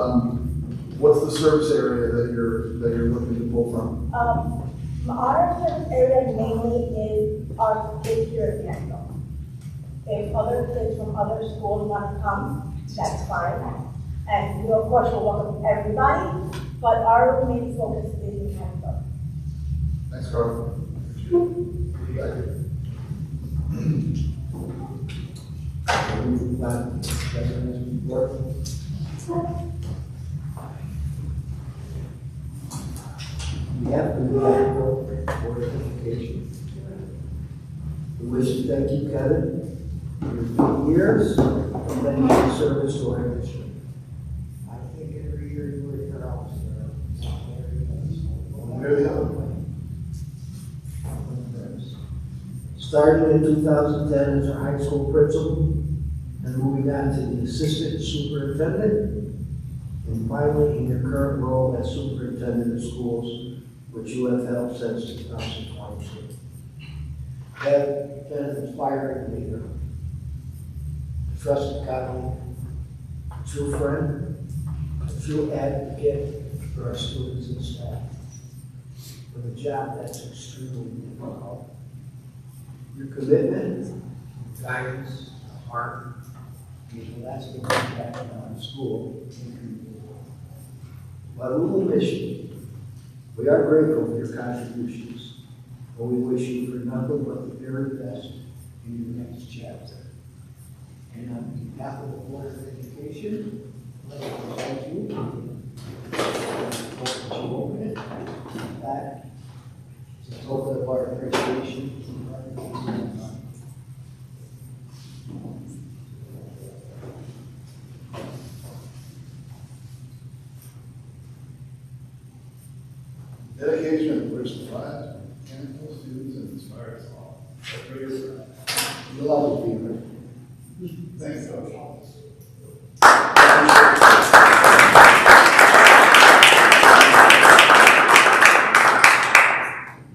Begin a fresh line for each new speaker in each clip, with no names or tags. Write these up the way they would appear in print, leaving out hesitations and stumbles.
What's the service area that you're looking to pull from?
Our service area mainly is our kids here at Mechanicville. If other kids from other schools want to come, that's fine. And we, of course, will welcome everybody, but our main focus is Mechanicville.
Thanks, Carl.
We have to do that Board of Education. We wish to thank you, Kevin, for your years and many years of service to our district. I think every year you were here, I was there.
There they are.
Starting in 2010 as our high school principal, and moving on to the assistant superintendent, and finally in your current role as superintendent of schools, which you have held since 2022. Have been an inspiring leader, a trusted colleague, a true friend, a true advocate for our students and staff, with a job that's extremely difficult. Your commitment, guidance, heart, is a lasting impact on the school and community. While we will miss you, we are grateful for your contributions, and we wish you for nothing but the very best in your next chapter. And on behalf of the Board of Education, I'd like to thank you. Before you open it, that is a token of our appreciation.
Dedication of which provides mechanical students and inspires all. That's very good.
You love it, Peter.
Thanks, Coach.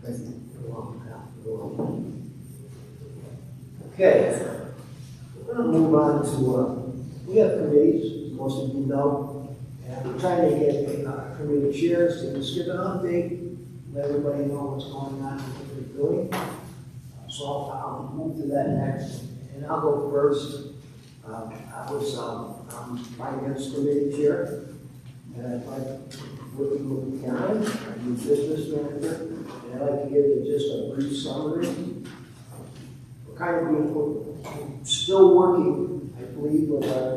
Thank you.
You're welcome, pal. You're welcome. Okay, we're going to move on to, we have committees, as most of you know, and we're trying to get committee chairs to just give an update, let everybody know what's going on and what they're doing. So I'll move to that next, and I'll go first. I was finance committee chair, and I'd like working with Karen, our new business manager, and I'd like to give you just a brief summary. We're kind of being, still working, I believe, with our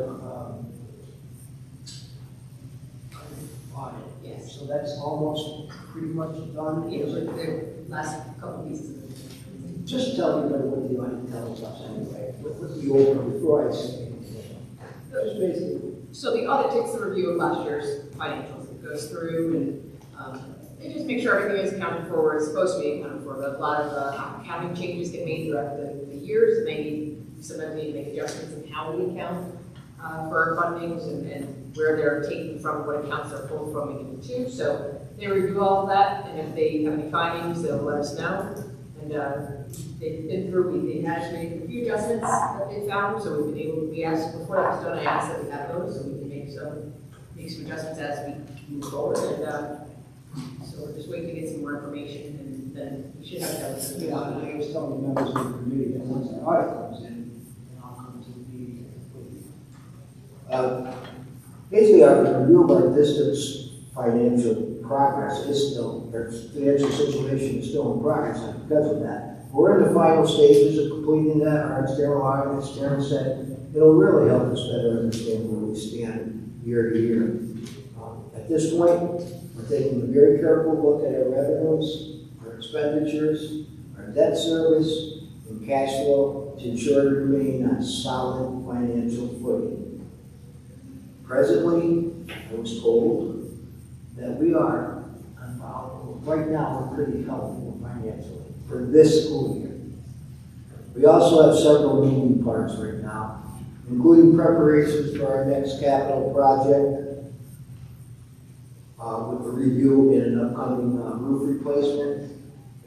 audit.
Yes.
So that's almost pretty much done.
Yeah, but the last couple pieces of it.
Just tell everybody what the audit tells us anyway. What's the overview before I say anything? Just basically.
So the audit takes the review of last year's financials. It goes through and they just make sure everything is accounted for where it's supposed to be accounted for. But a lot of accounting changes get made throughout the years, and sometimes need to make adjustments in how we account for our fundings and where they're taken from, what accounts they're pulled from and given to. So they review all of that, and if they have any findings, they'll let us know. And they've been through, they had made a few adjustments that they found, so we've been able, we asked, before that was done, I asked that we have those, so we can make some adjustments as we move forward, and so we're just waiting to get some more information, and then we should have that.
Yeah, I was telling the members of the committee that once the audit comes in, I'll come to the meeting with you. Basically, our review of our district's financial progress is still, their financial situation is still in progress, and because of that. We're in the final stages of completing that. Our external audit, as Karen said, it'll really help us better understand where we stand year to year. At this point, we're taking a very careful look at our revenues, our expenditures, our debt service, and cash flow to ensure we remain on solid financial footing. Presently, I was told that we are unvolatile. Right now, we're pretty healthy financially for this school year. We also have several moving parts right now, including preparations for our next capital project, with the review and an upcoming roof replacement.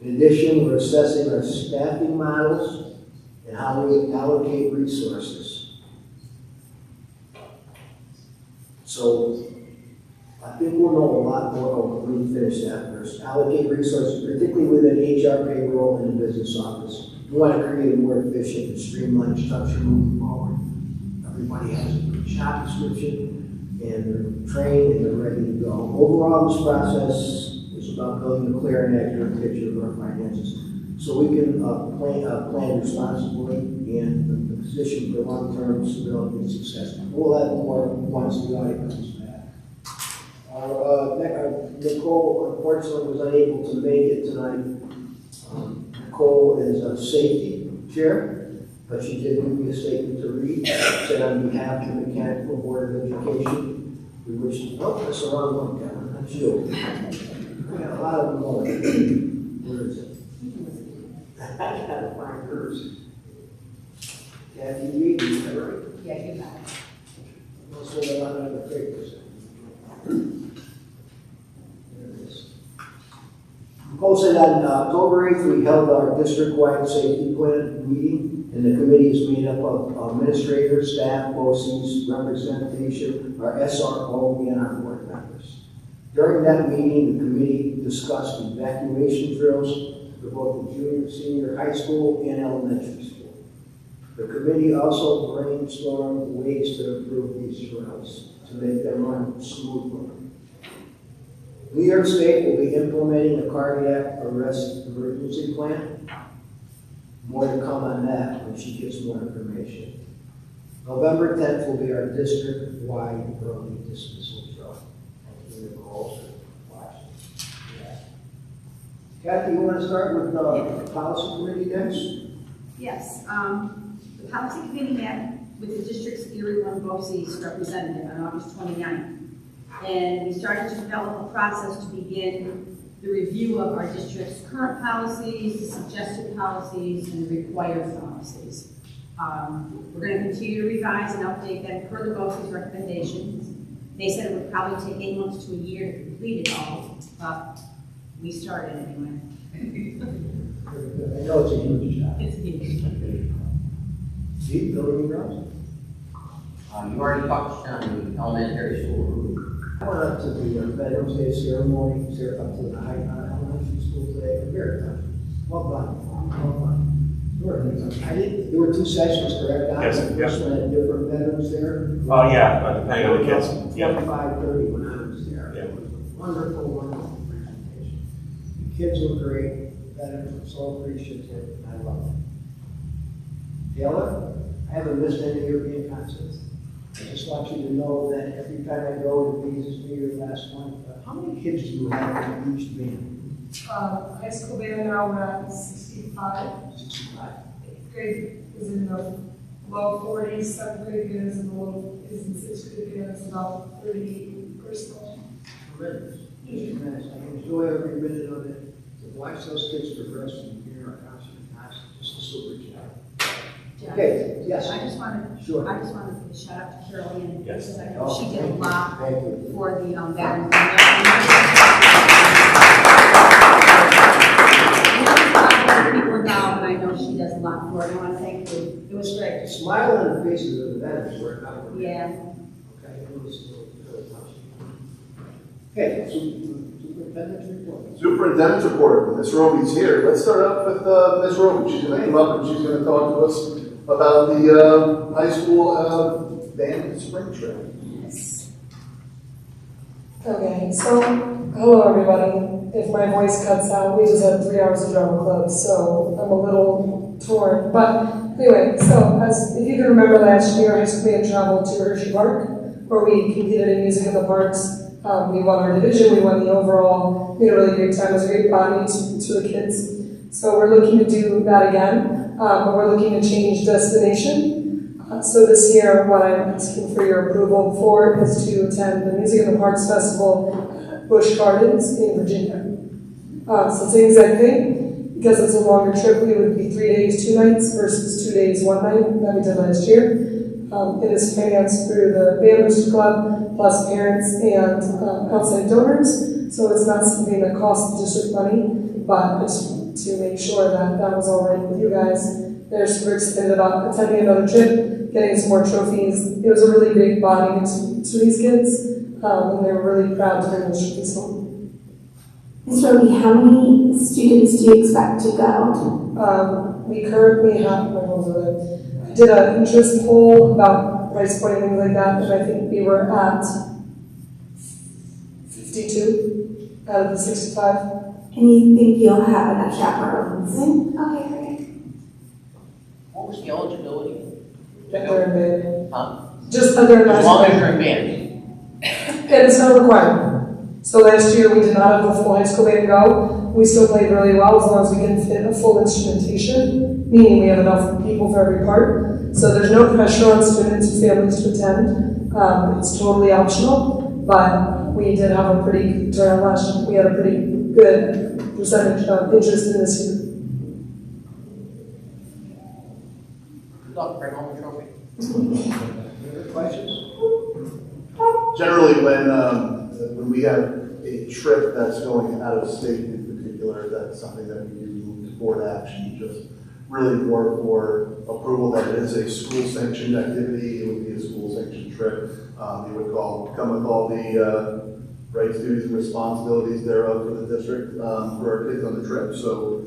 In addition, we're assessing our staffing models and how we allocate resources. So I think we'll know a lot more when we finish that first. Allocate resources, particularly within HR, payroll, and the business office. We want to create a more efficient and streamlined structure moving forward. Everybody has a good job description, and they're trained and they're ready to go. Overall, this process is about building a clear and accurate picture of our finances, so we can plan responsibly and the position for long-term stability and success. We'll have more once the audit comes back. Nicole unfortunately was unable to make it tonight. Nicole is a safety chair, but she did give me a statement to read. She said on behalf of the Mechanicville Board of Education, we wish, oh, that's the wrong one, Kevin, that's you. We got a lot of them more. Where is it? I gotta find hers. Kathy Reed, is that right?
Yeah, you got it.
Let's hold a lot of the papers. There it is. Posted on October 8th, we held our district-wide safety plan meeting, and the committee is made up of administrators, staff, BOCES, representation, our SRO, and our board members. During that meeting, the committee discussed evacuation drills for both the junior, senior high school and elementary school. The committee also brainstormed ways to improve these drills to make them run smoothly. New York State will be implementing a cardiac arrest emergency plan. More to come on that when she gets more information. November 10th will be our district-wide early dismissal drill. And we're also watching. Kathy, you want to start with the policy committee next?
Yes, the policy committee met with the district's Erie 1 BOCES representative on August 29th. And we started to develop a process to begin the review of our district's current policies, the suggested policies, and the required policies. We're going to continue to revise and update them per the BOCES recommendations. They said it would probably take 8 months to a year to complete it all, but we started anyway.
I know it's a huge job.
It's huge.
Deep building grounds?
You already touched on the elementary school.
I went up to the Veterans Day ceremony, up to the high elementary school today. Very tough. Well done. Well done. There were 2 sessions, correct?
Yes,
The first one had different veterans there.
Oh, yeah, depending on the kids. Yep.
25:30 when I was there.
Yep.
It was a wonderful, wonderful presentation. The kids were great. The veterans were so appreciative. I love it. Taylor, I haven't missed any European concerts. I just want you to know that every time I go to these, this is your last one. How many kids do you have in each band?
High school band now we're at 65.
65.
8th grade is in the low 40s, 7th grade is in the low, is in 6th grade is about 38 personal.
Tremendous. Just tremendous. I enjoy every minute of it. To watch those kids progress and hear our concert, just a super job. Okay, yes.
I just wanted to give a shout out to Carol Ann,
Yes.
because I know she did a lot
Thank you.
for the veterans. People were down, and I know she does a lot for it. I want to thank you. It was great.
The smile on the faces of the veterans were out.
Yeah.
Okay, it was really tough. Okay, superintendent's report.
Superintendent's report, Ms. Roby's here. Let's start up with Ms. Roby. She's going to come up and she's going to talk to us about the high school band spring trip.
Okay, so hello everybody. If my voice cuts out, we just had 3 hours of drama club, so I'm a little torn. But anyway, so if you can remember last year, high school band traveled to Hershey Park, where we competed in music in the parks. We won our division, we won the overall. We had a really great time. It was a great bonding to the kids. So we're looking to do that again, but we're looking to change destination. So this year, what I'm asking for your approval for is to attend the Music in the Parks Festival, Busch Gardens in Virginia. So it's the exact thing. Because it's a longer trip, it would be 3 days, 2 nights versus 2 days, 1 night that we did last year. It is financed through the Band Booster Club, plus parents and outside donors. So it's not something that costs the district money, but just to make sure that that was all right with you guys. They're super excited about attending another trip, getting some more trophies. It was a really great bonding to these kids. and they were really proud to bring those trophies home.
Ms. Roby, how many students do you expect to go?
We currently have, I did an interest poll about price point and things like that, and I think we were at 52 out of the 65.
And you think you'll have enough chaperones? Okay, great.
What was the eligibility?
They're in band.
Huh?
Just other
As long as
national.
you're in band.
And it's not required. So last year we did not have the full high school band go. We still played really well as long as we can fit a full instrumentation, meaning we have enough people for every part. So there's no pressure on students and families to attend. It's totally optional, but we did have a pretty good turnout last year. We had a pretty good percentage of interest in this year.
Good luck, bring home the trophy.
Any other questions?
Generally, when we have a trip that's going out of state in particular, that's something that we do move to board action, just really more for approval that it is a school-sanctioned activity. It would be a school-sanctioned trip. It would come with all the rights, duties, and responsibilities thereof for the district, for our kids on the trip. So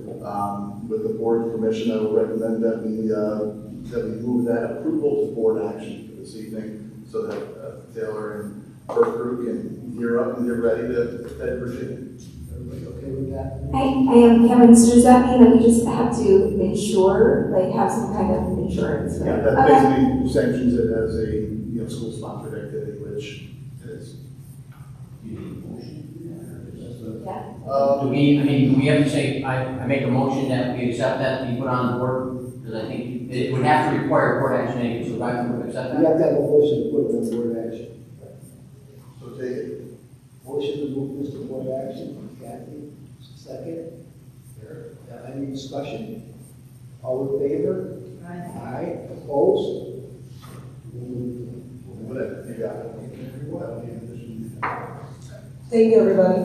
with the board's permission, I would recommend that we move that approval to board action for this evening so that Taylor and her crew can gear up and get ready to head to Virginia.
Everybody okay with that?
I am Kevin, so does that mean that we just have to insure, like have some kind of insurance?
Yeah, that
Okay.
basically sanctions it as a school-sponsored activity, which it is.
Yeah.
Do we have to say, I make a motion that we accept that, be put on board? Because I think it would have to require board action anyway, so if I can accept
You
that.
have to have a motion to put it on board action.
So take it.
Motion to move this to board action, Kathy, second. Any discussion? All in favor? Aye. Opposed?
Whatever, you got it.
Thank you, everybody.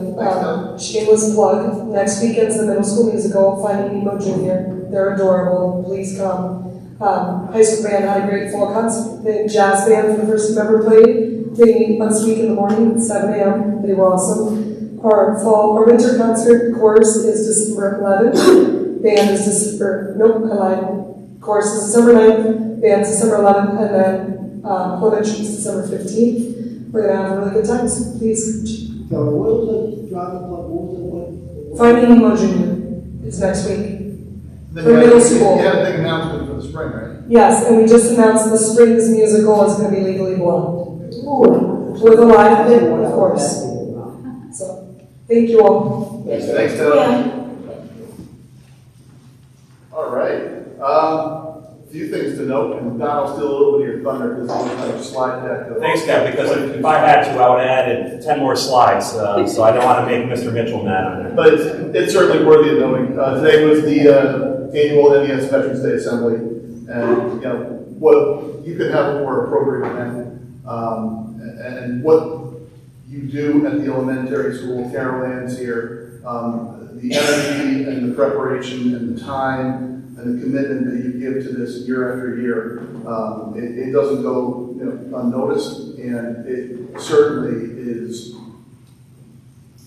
Shameless plug. Next weekend's the middle school musical, Finding Nemo Junior. They're adorable. Please come. High school band had a great fall concert. The jazz band for the first time ever played. They meet once a week in the morning at 7 a.m. They were awesome. Our winter concert course is December 11th. Band is Course is December 9th. Band's December 11th, and then elementary is December 15th. We're gonna have really good times. Please.
So what was the drama club, what was the one?
Finding Nemo Junior. It's next week.
Then
For
you had-
middle school.
You had a big announcement for the spring, right?
Yes, and we just announced the spring's musical is going to be Legally Blonde. With a live hit, of course. So, thank you all.
Thanks, Taylor.
Yeah.
All right. A few things to note, and Don, I'll steal a little bit of your thunder because it looks like a slide deck.
Thanks, Kev, because if I had to, I would have added 10 more slides, so I don't want to make Mr. Mitchell mad on that.
But it's certainly worthy of noting. Today was the annual NES Veterans Day Assembly, and what you could have a more appropriate event, and what you do at the elementary school, Carolyn's here, the energy and the preparation and the time and the commitment that you give to this year after year, it doesn't go unnoticed, and it certainly is.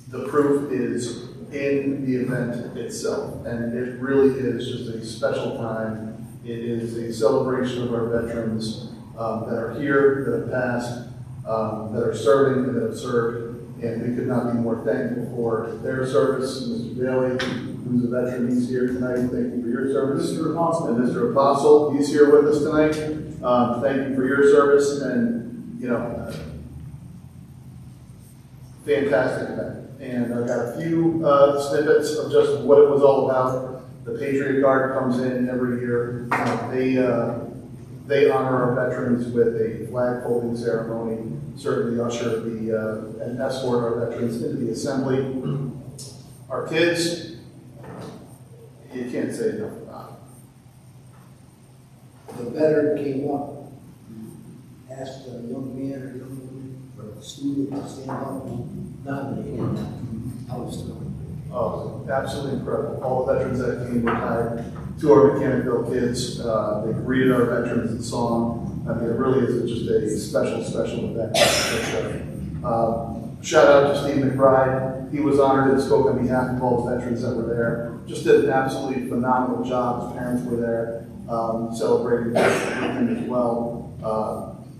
The proof is in the event itself, and it really is just a special time. It is a celebration of our veterans that are here, that have passed, that are serving, and that have served, and we could not be more thankful for their service. Mr. Bailey, who's a veteran, he's here tonight. Thank you for your service. Mr. Apostle. And Mr. Apostle, he's here with us tonight. Thank you for your service, and fantastic event. And I've got a few snippets of just what it was all about. The Patriot Guard comes in every year. They honor our veterans with a flag folding ceremony, certainly usher and escort our veterans into the assembly. Our kids, you can't say enough about
The veteran came up, asked a young man or young woman or a student to stand up, nominated. I was thrilled.
Oh, absolutely incredible. All the veterans that came retired to our Mechanicville kids. They greeted our veterans in song. I mean, it really is just a special, special event. Shout out to Steve McBride. He was honored and spoke on behalf of all the veterans that were there. Just did an absolutely phenomenal job. His parents were there, celebrating with him as well.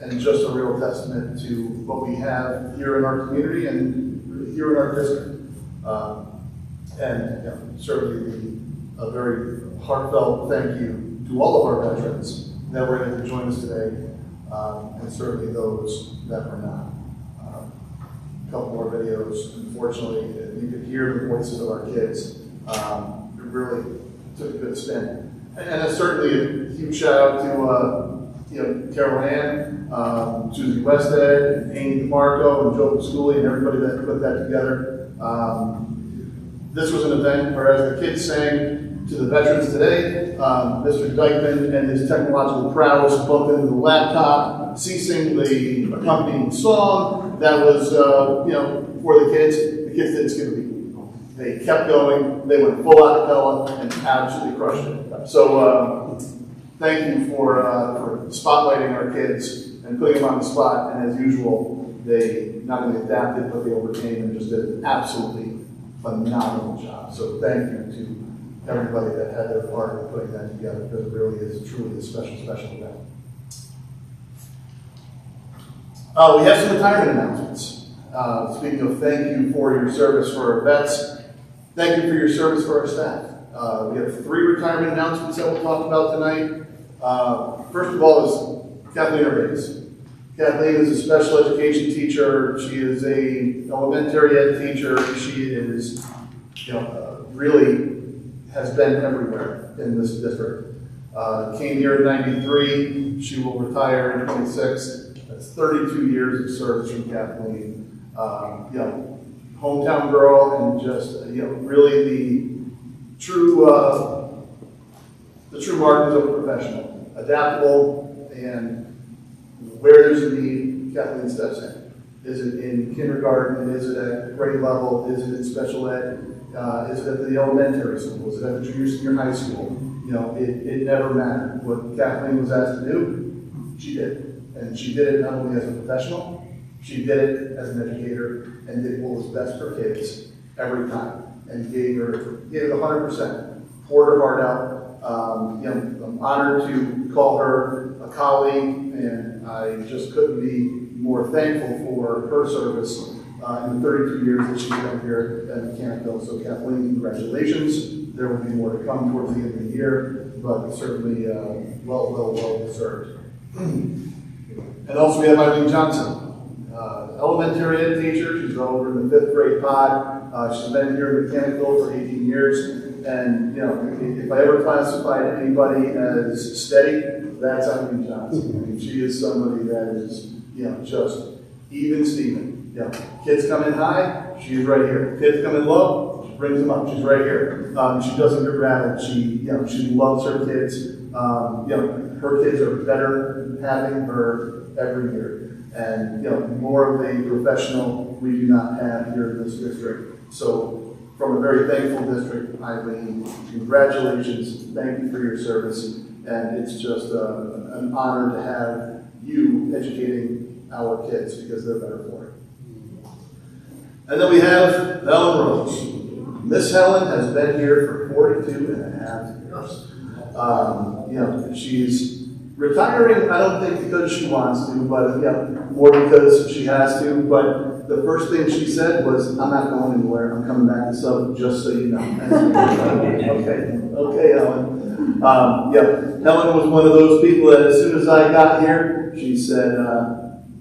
And just a real testament to what we have here in our community and here in our district. And certainly a very heartfelt thank you to all of our veterans that were able to join us today, and certainly those that were not. A couple more videos. Unfortunately, you could hear the voices of our kids. It really took a good spin. And certainly a huge shout out to Carol Ann, Susie Westhead, and Amy DeMarco, and Joe Pasculi, and everybody that put that together. This was an event where, as the kids sang to the veterans today, Mr. Dykeman and his technological prowess bumped into the laptop, ceasing the accompanying song that was, for the kids. The kids didn't skip a beat. They kept going. They went full acapella and absolutely crushed it. So thank you for spotlighting our kids and putting them on the spot. And as usual, they not only adapted, but they overcame and just did an absolutely phenomenal job. So thank you to everybody that had their part in putting that together, because it really is truly a special, special event. We have some retirement announcements. Speaking of thank you for your service for our vets, thank you for your service for our staff. We have 3 retirement announcements that we'll talk about tonight. First of all is Kathleen Urbanus. Kathleen is a special education teacher. She is a elementary ed teacher. She is, really has been everywhere in this district. Came here in '93. She will retire in '26. That's 32 years of service from Kathleen. Hometown girl, and just really the true markings of a professional. Adaptable, and where there's a need, Kathleen steps in. Is it in kindergarten? Is it at grade level? Is it in special ed? Is it at the elementary school? Is it at the junior, senior high school? It never mattered. What Kathleen was asked to do, she did. And she did it not only as a professional, she did it as an educator, and did what was best for kids every time. And gave it 100%, poured her heart out. I'm honored to call her a colleague, and I just couldn't be more thankful for her service in the 32 years that she's been here at Mechanicville. So Kathleen, congratulations. There will be more to come towards the end of the year, but certainly well deserved. And also we have Eileen Johnson, elementary ed teacher. She's over in the 5th grade pod. She's been here in Mechanicville for 18 years. And if I ever classified anybody as steady, that's Eileen Johnson. I mean, she is somebody that is, just even Steven. Kids come in high, she's right here. Kids come in low, she brings them up. She's right here. She doesn't get rattled. She loves her kids. Her kids are better having her every year. And, more of a professional we do not have here in this district. So, from a very thankful district, Eileen, congratulations. Thank you for your service. And it's just an honor to have you educating our kids, because they're better for it. And then we have Helen Rose. Miss Helen has been here for 42 and a half years. She's retiring, I don't think because she wants to, but more because she has to. But the first thing she said was, "I'm not going anywhere. I'm coming back to sub, just so you know." Okay, Helen. Helen was one of those people that as soon as I got here, she said,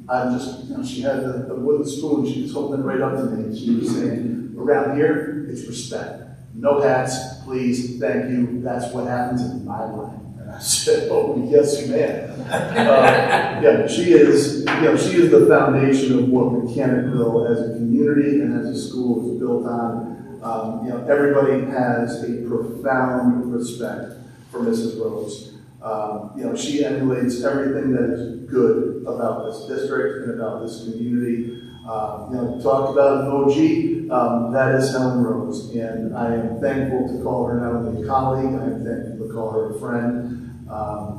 I'm just, she had the wooden spoon, she was holding it right up to me. She was saying, around here, it's respect. No hats, please, thank you. That's what happens in my life. And I said, oh, yes, ma'am. She is the foundation of what Mechanicville as a community and as a school is built on. Everybody has a profound respect for Mrs. Rose. She emulates everything that is good about this district and about this community. Talk about an OG, that is Helen Rose, and I am thankful to call her not only a colleague, I am thankful to call her a friend,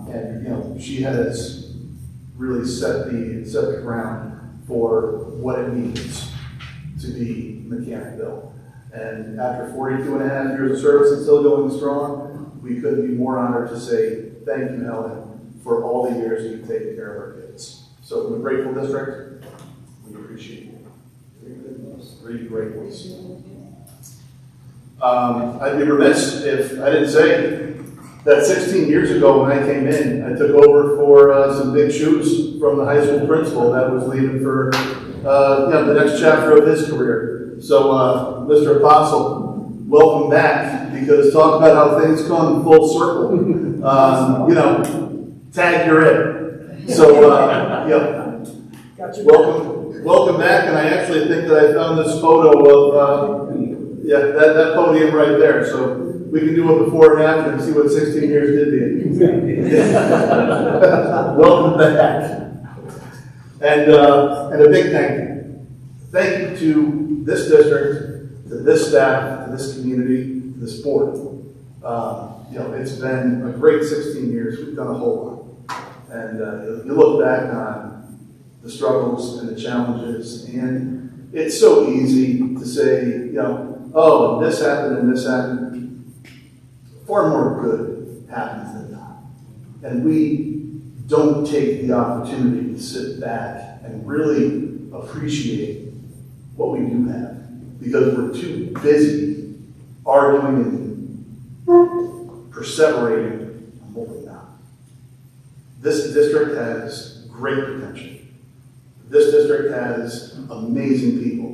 and she has really set the ground for what it means to be Mechanicville. And after 42 and a half years of service and still going strong, we couldn't be more honored to say thank you, Helen, for all the years you've taken care of our kids. So we're grateful district. We appreciate you. 3 great ones. I'd be remiss if I didn't say that 16 years ago when I came in, I took over for some big shoes from the high school principal that was leaving for the next chapter of his career. So, Mr. Apostle, welcome back, because talk about how things come full circle. Tag, you're in. So, welcome back, and I actually think that I found this photo of, that podium right there. So we can do it before and after and see what 16 years did be. Welcome back. And a big thank you. Thank you to this district, to this staff, to this community, to this board. It's been a great 16 years. We've done a whole lot. And you look back on the struggles and the challenges, and it's so easy to say, oh, this happened and this happened. Far more good happens than not. And we don't take the opportunity to sit back and really appreciate what we do have, because we're too busy arguing and perseverating on what we're not. This district has great potential. This district has amazing people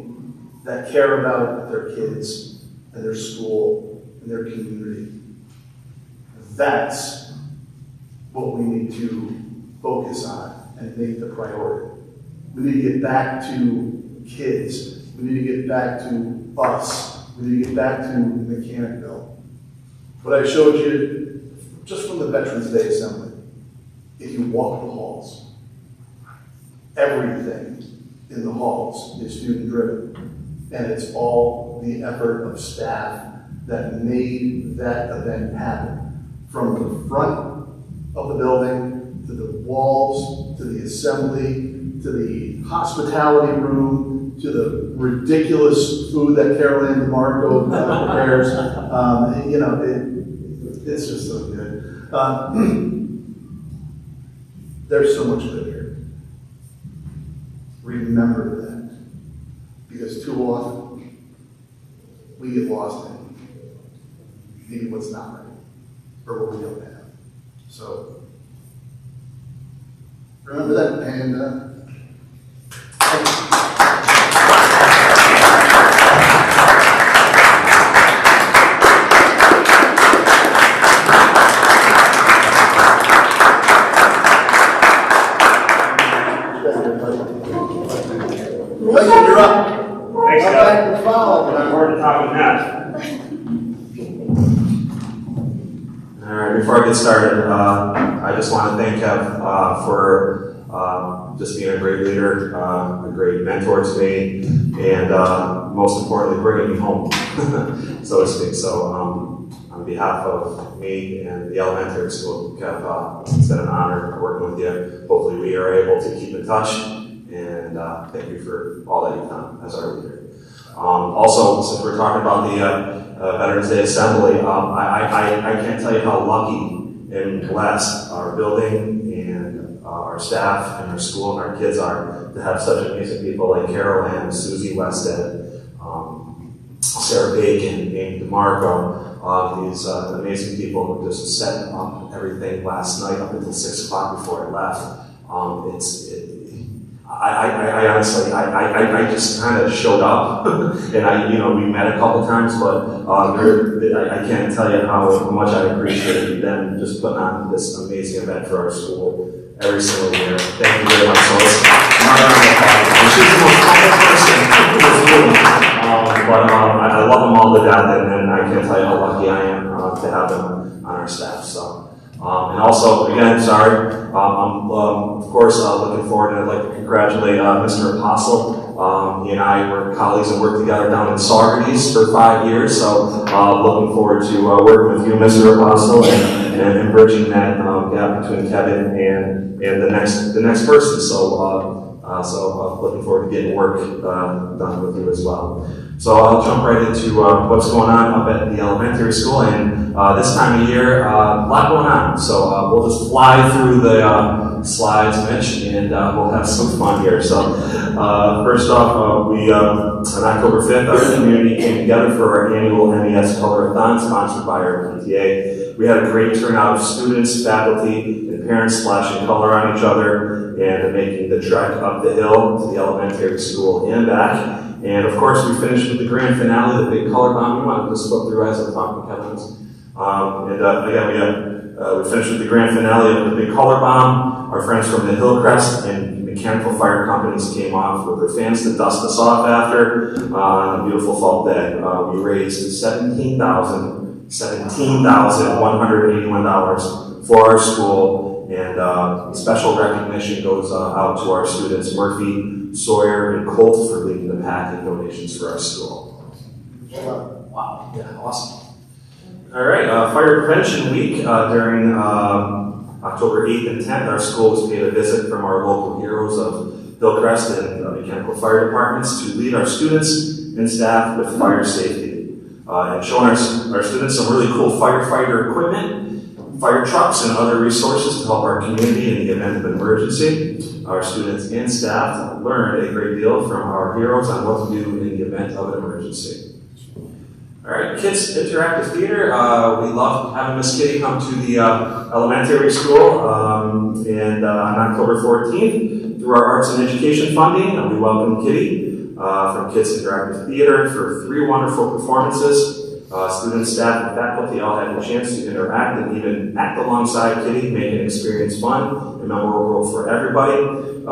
that care about their kids and their school and their community. That's what we need to focus on and make the priority. We need to get back to kids. We need to get back to us. We need to get back to Mechanicville. What I showed you just from the Veterans Day Assembly, if you walk the halls, everything in the halls is student driven. And it's all the effort of staff that made that event happen. From the front of the building, to the walls, to the assembly, to the hospitality room, to the ridiculous food that Carol Ann DeMarco prepares. It's just so good. There's so much good here. Remember that. Because too often, we get lost in maybe what's not right, or what we don't have. So, remember that, and you're up.
Thanks,
Come
Doug.
back to follow.
I'm more to talk on that.
All right, before I get started, I just want to thank Kev for just being a great leader, a great mentor to me, and most importantly, bringing me home, so to speak. So on behalf of me and the elementary school, Kev, it's been an honor working with you. Hopefully we are able to keep in touch, and thank you for all that you've done as our leader. Also, since we're talking about the Veterans Day Assembly, I can't tell you how lucky and blessed our building and our staff and our school and our kids are to have such amazing people like Carol Ann, Susie Wested, Sarah Bacon, Amy DeMarco, these amazing people who just set up everything last night up until 6 o'clock before I left. I honestly, I just kind of showed up, and we met a couple times, but I can't tell you how much I appreciated them just putting on this amazing event for our school every single year. Thank you very much. So she's the most humble person in this room, but I love them all to death, and I can't tell you how lucky I am to have them on our staff. So. And also, again, sorry, I'm of course looking forward, and I'd like to congratulate Mr. Apostle. He and I were colleagues and worked together down in Saugerties for 5 years, so looking forward to working with you, Mr. Apostle, and bridging that gap between Kevin and the next person. So So looking forward to getting work done with you as well. So I'll jump right into what's going on up at the elementary school, and this time of year, a lot going on. So we'll just fly through the slides, Mitch, and we'll have some fun here. So first off, we on October 5th, our community came together for our annual MES Colorathon sponsored by our PTA. We had a great turnout of students, faculty, and parents splashing color on each other and making the trek up the hill to the elementary school and back. And of course, we finished with the grand finale, the big color bomb. You want to just flip through as I'm talking, Kevin. We finished with the grand finale of the big color bomb. Our friends from the Hillcrest and Mechanical Fire companies came off with their fans to dust us off after on a beautiful fall day. We raised $17,181 for our school, and special recognition goes out to our students, Murphy, Sawyer, and Colt, for leading the pack in donations for our school. Wow, yeah, awesome. All right, Fire Prevention Week during October 8th and 10th, our school was paid a visit from our local heroes of Hillcrest and Mechanical Fire departments to lead our students and staff with fire safety, and showing our students some really cool firefighter equipment, fire trucks, and other resources to help our community in the event of an emergency. Our students and staff learned a great deal from our heroes on what to do in the event of an emergency. All right, Kids Interactive Theater. We love having Miss Kitty come to the elementary school, and on October 14th, through our Arts and Education funding, we welcome Kitty from Kids Interactive Theater for 3 wonderful performances. Students, staff, and faculty all had the chance to interact and even act alongside Kitty, making the experience fun and memorable for everybody.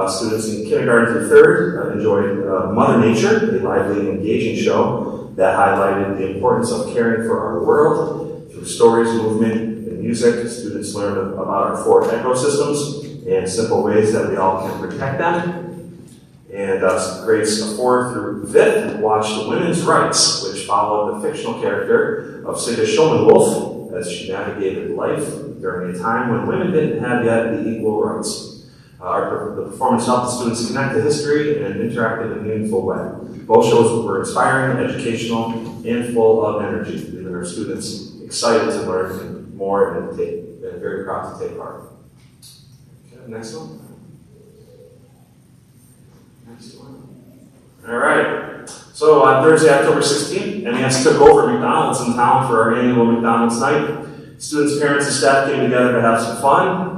Students in kindergarten through 3rd enjoyed Mother Nature, a lively and engaging show that highlighted the importance of caring for our world. Through stories, movement, and music, students learned about our 4 ecosystems and simple ways that we all can protect them. And grades 4 through 5th watched Women's Rights, which followed the fictional character of Sigga Schoenwolf as she navigated life during a time when women didn't have yet the equal rights. The performance helped the students connect to history in an interactive and meaningful way. Both shows were inspiring, educational, and full of energy, leaving our students excited to learn more and very proud to take part. Okay, next one. All right. So on Thursday, October 16th, MES took over McDonald's in town for our annual McDonald's night. Students, parents, and staff came together to have some fun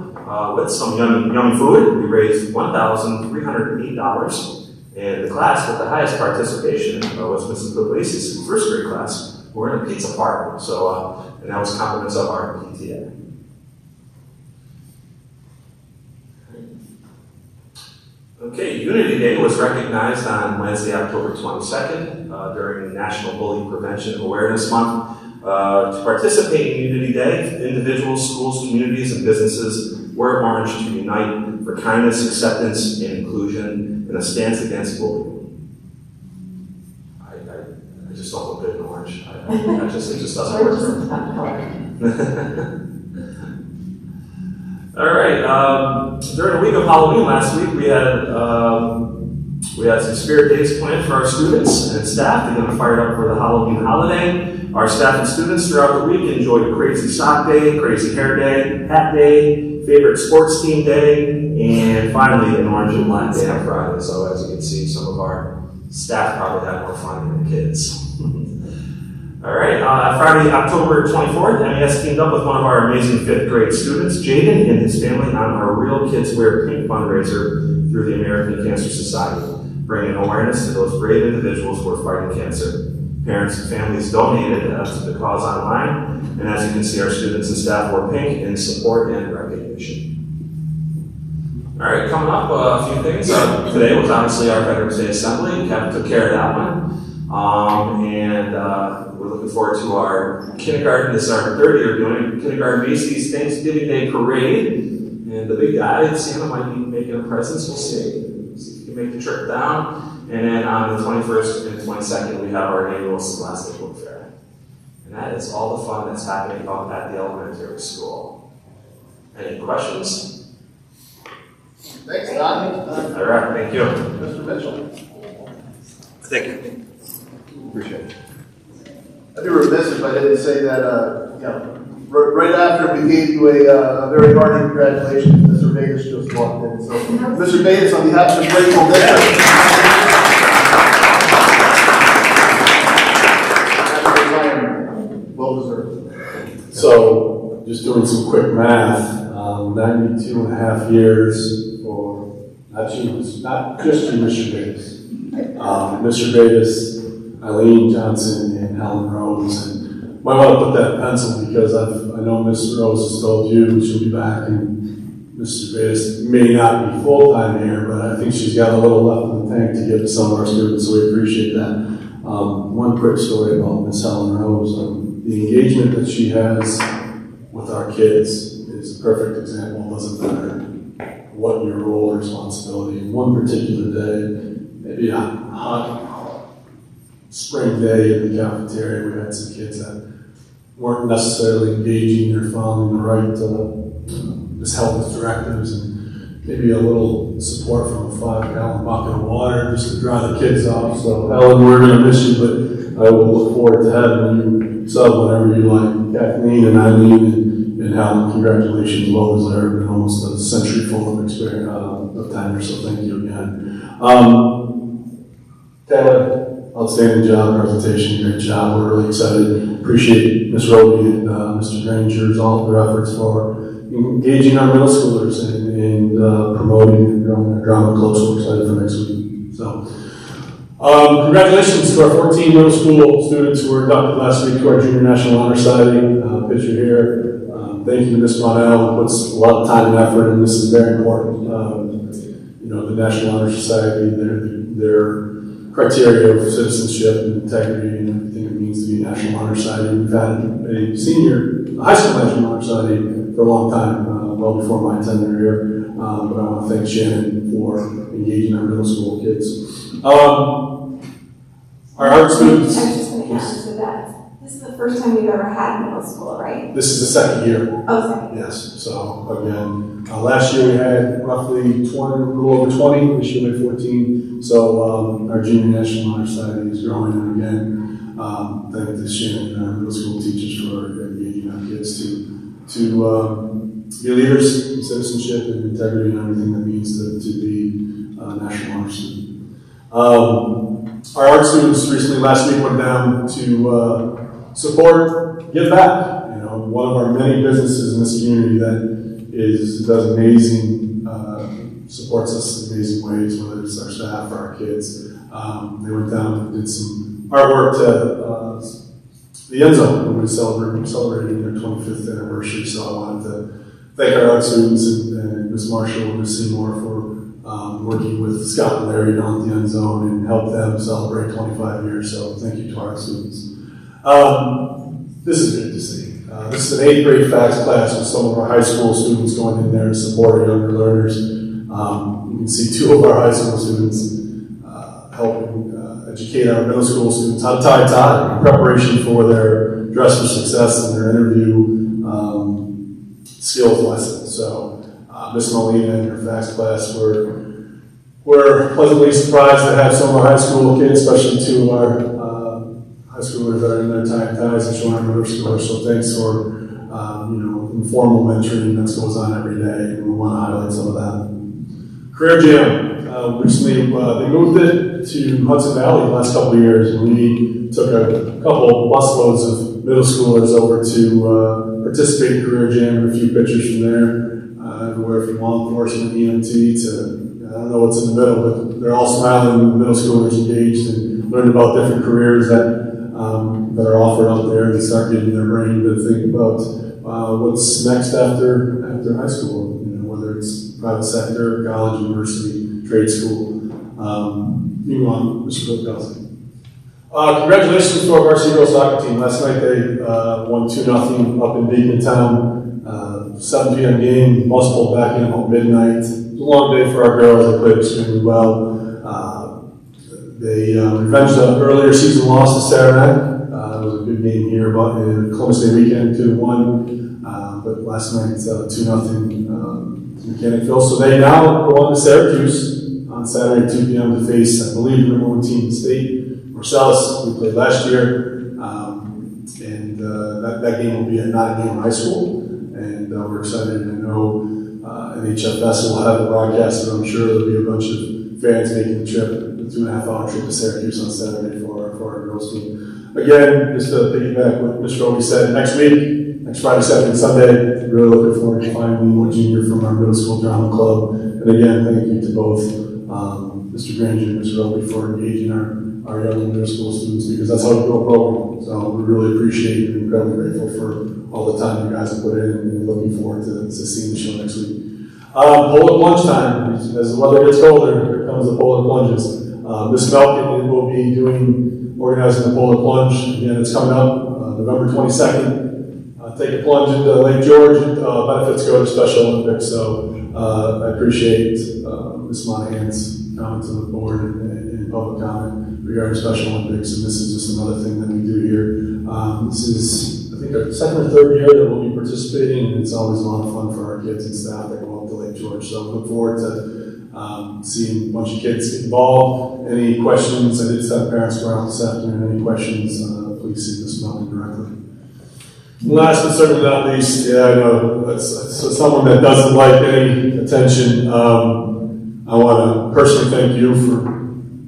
with some yummy food. We raised $1,308, and the class with the highest participation was Mrs. Puglisi's first grade class. We're in a pizza party, so and that was compliments of our PTA. Okay, Unity Day was recognized on Wednesday, October 22nd during National Bully Prevention Awareness Month. To participate in Unity Day, individuals, schools, communities, and businesses wear orange to unite for kindness, acceptance, and inclusion in a stance against bullying. I just don't look good in orange. It just doesn't work for me. All right. During the week of Halloween last week, we had some spirit days planned for our students and staff to get them fired up for the Halloween holiday. Our staff and students throughout the week enjoyed Crazy Sock Day, Crazy Hair Day, Hat Day, Favorite Sports Team Day, and finally an Orange and Black Day on Friday. So as you can see, some of our staff probably had more fun than the kids. All right, Friday, October 24th, MES teamed up with one of our amazing 5th grade students, Jaden, and his family on our Real Kids Wear Pink fundraiser through the American Cancer Society, bringing awareness to those brave individuals who are fighting cancer. Parents and families donated to the cause online, and as you can see, our students and staff wore pink in support and recognition. All right, coming up, a few things. Today was obviously our Veterans Day Assembly. Kevin took care of that one. We're looking forward to our kindergarten. This is our 3rd year doing it. Kindergarten Macy's Thanksgiving Day Parade. And the big guy, Santa, might be making a presence. We'll see. See if he can make the trip down. And then on the 21st and 22nd, we have our annual Scholastic Book Fair. And that is all the fun that's happening up at the elementary school. Any questions?
Thanks, Don.
All right, thank you.
Mr. Mitchell.
Thank you.
Appreciate it. I'd be remiss if I didn't say that, right after we gave you a very hearty congratulations, Mr. Vegas just walked in. So, Mr. Vegas, on behalf of the Grateful District, well deserved.
So, just doing some quick math, 92 and a half years for, not just you, Mr. Davis. Mr. Davis, Eileen Johnson, and Helen Rose. And might want to put that in pencil because I know Miss Rose has told you she'll be back, and Mr. Davis may not be full-time here, but I think she's got a little left in the tank to give to some of our students, so we appreciate that. One quick story about Miss Helen Rose. The engagement that she has with our kids is a perfect example. It doesn't matter what your role or responsibility. In one particular day, maybe a hot spring day in the cafeteria, we had some kids that weren't necessarily engaging or following the right Miss Helen's directives, and maybe a little support from a 5-gallon bucket of water just to dry the kids off. So Helen, we're going to miss you, but I will look forward to having you sub whenever you like. Kathleen and Eileen and Helen, congratulations, well deserved, and almost a century full of experience of tenure. So thank you again. Taylor, outstanding job, presentation, great job. We're really excited. Appreciate Ms. Roby and Mr. Granger's all of their efforts for engaging our middle schoolers and promoting and growing our drama club. So we're excited for next week. So, congratulations to our 14 middle school students who were inducted last week to our Junior National Honor Society. Picture here. Thank you to Ms. Monell, who puts a lot of time and effort, and this is very important. The National Honor Society, their criteria of citizenship and integrity and everything it means to be a National Honor Society. We've had a high school National Honor Society for a long time, well before my tenure here. But I want to thank Shannon for engaging our middle school kids. Our art students.
I was just going to ask you that. This is the first time we've ever had middle school, right?
This is the second year.
Oh, second.
Yes. So again, last year we had roughly a little over 20. This year we had 14. So our Junior National Honor Society is growing. And again, thank you to Shannon and our middle school teachers for engaging our kids to be leaders in citizenship and integrity and everything that means to be a National Honor student. Our art students recently, last week, went down to support Give Back. One of our many businesses in this community that does amazing, supports us in amazing ways, whether it's our staff or our kids. They went down and did some artwork to the End Zone when we celebrating their 25th anniversary. So I wanted to thank our art students and Ms. Marshall and Ms. Seymour for working with Scott and Larry down at the End Zone and help them celebrate 25 years. So thank you to our art students. This is good to see. This is an 8th grade FACS class with some of our high school students going in there to support our younger learners. You can see 2 of our high school students helping educate our middle school students how to tie in preparation for their Dress for Success and their interview skills lesson. So Miss Molina and her FACS class were pleasantly surprised to have some of our high school kids, especially 2 of our high schoolers that are in their tie and ties and showing our middle schoolers. So thanks for informal mentoring that goes on every day, and we want to highlight some of that. Career Jam. Recently, they moved it to Hudson Valley the last couple of years, and we took a couple busloads of middle schoolers over to participate in Career Jam, and a few pictures from there, everywhere from law enforcement, EMT to, I don't know what's in the middle, but they're all smiling, middle schoolers engaged and learned about different careers that are offered out there. They start getting their brain to think about what's next after high school, whether it's private sector, college, university, trade school. You on, Mr. Bilkowski. Congratulations to our varsity girls soccer team. Last night they won 2-0 up in Beacontown. 7 p.m. game, bus pulled back in about midnight. It was a long day for our girls. They played extremely well. They revenged an earlier season loss to Saranac. It was a good game here, but in Columbus Day weekend, 2-1. But last night, 2-0 Mechanicville. So they now go on to Syracuse on Saturday at 2 p.m. to face, I believe, the number 1 team in the state, Marcellus. We played last year, and that game will be at Nottingham High School, and we're excited. I know NHFS will have the broadcast, but I'm sure there'll be a bunch of fans making the trip, a 2.5-hour trip to Syracuse on Saturday for our girls team. Again, just to piggyback what Mr. Roby said, next Friday, Saturday, and Sunday, really looking forward to finding one junior from our middle school drama club. And again, thank you to both Mr. Granger and Mr. Roby for engaging our young middle school students, because that's how we grow a program. So we really appreciate and incredibly grateful for all the time you guys have put in, and looking forward to seeing the show next week. Polar plunge time. As the weather gets colder, here comes the polar plunges. Miss Melkin will be organizing the polar plunge. Again, it's coming up November 22nd. Take a plunge into Lake George. Benefits go to Special Olympics. So I appreciate Ms. Monahan's comment to the board and public comment regarding Special Olympics. And this is just another thing that we do here. This is, I think, our second or third year that we'll be participating, and it's always a lot of fun for our kids and staff that go up to Lake George. So I look forward to seeing a bunch of kids get involved. Any questions? I did send parents around this afternoon. Any questions? Please see Ms. Melton directly. Last but certainly not least, I know that's someone that doesn't like any attention. I want to personally thank you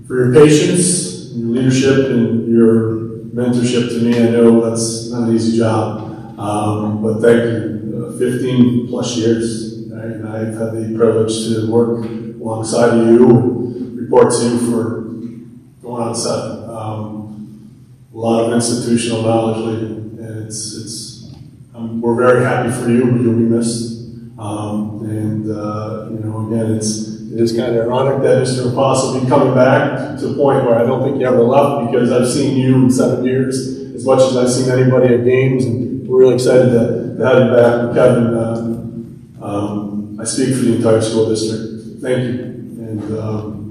for your patience, your leadership, and your mentorship to me. I know that's not an easy job, but thank you. 15 plus years, right? And I've had the privilege to work alongside of you and report to you for going on 7. A lot of institutional knowledge leading. We're very happy for you, but you'll be missed. Again, it is kind of ironic that Mr. Apostle will be coming back to a point where I don't think you ever left, because I've seen you in 7 years as much as I've seen anybody at games, and we're really excited to have you back. Kevin, I speak for the entire school district. Thank you, and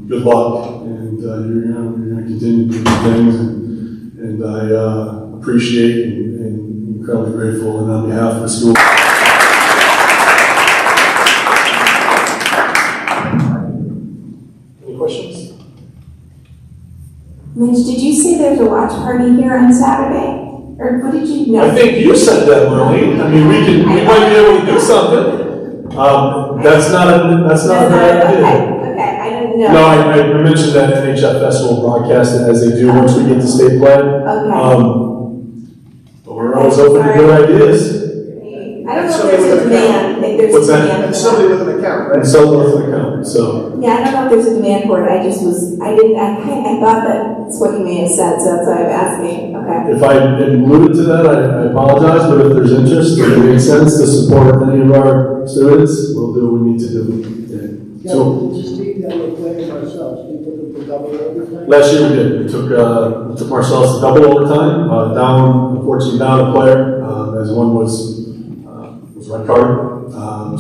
good luck. And you're going to continue to do things, and I appreciate and incredibly grateful, and on behalf of the school. Any questions?
Mitch, did you say there's a watch party here on Saturday? Or what did you know?
I think you said that, Marlene. I mean, we might be able to do something. That's not a bad idea.
Okay, I didn't know.
No, I mentioned that NHFS will broadcast it as they do once we get to state play.
Okay.
But we're always open to good ideas.
I don't know if there's a demand. If there's
What's
a
that?
demand.
And somebody with an account, right?
And so with an account, so.
Yeah, I don't know if there's a demand for it. I thought that's what you may have said, so that's why I'm asking. Okay.
If I alluded to that, I apologize, but if there's interest, if it makes sense to support any of our students, we'll do what we need to do. Yeah. So, last year we did. We took Marcellus to double overtime, unfortunately down a player, as one was red card.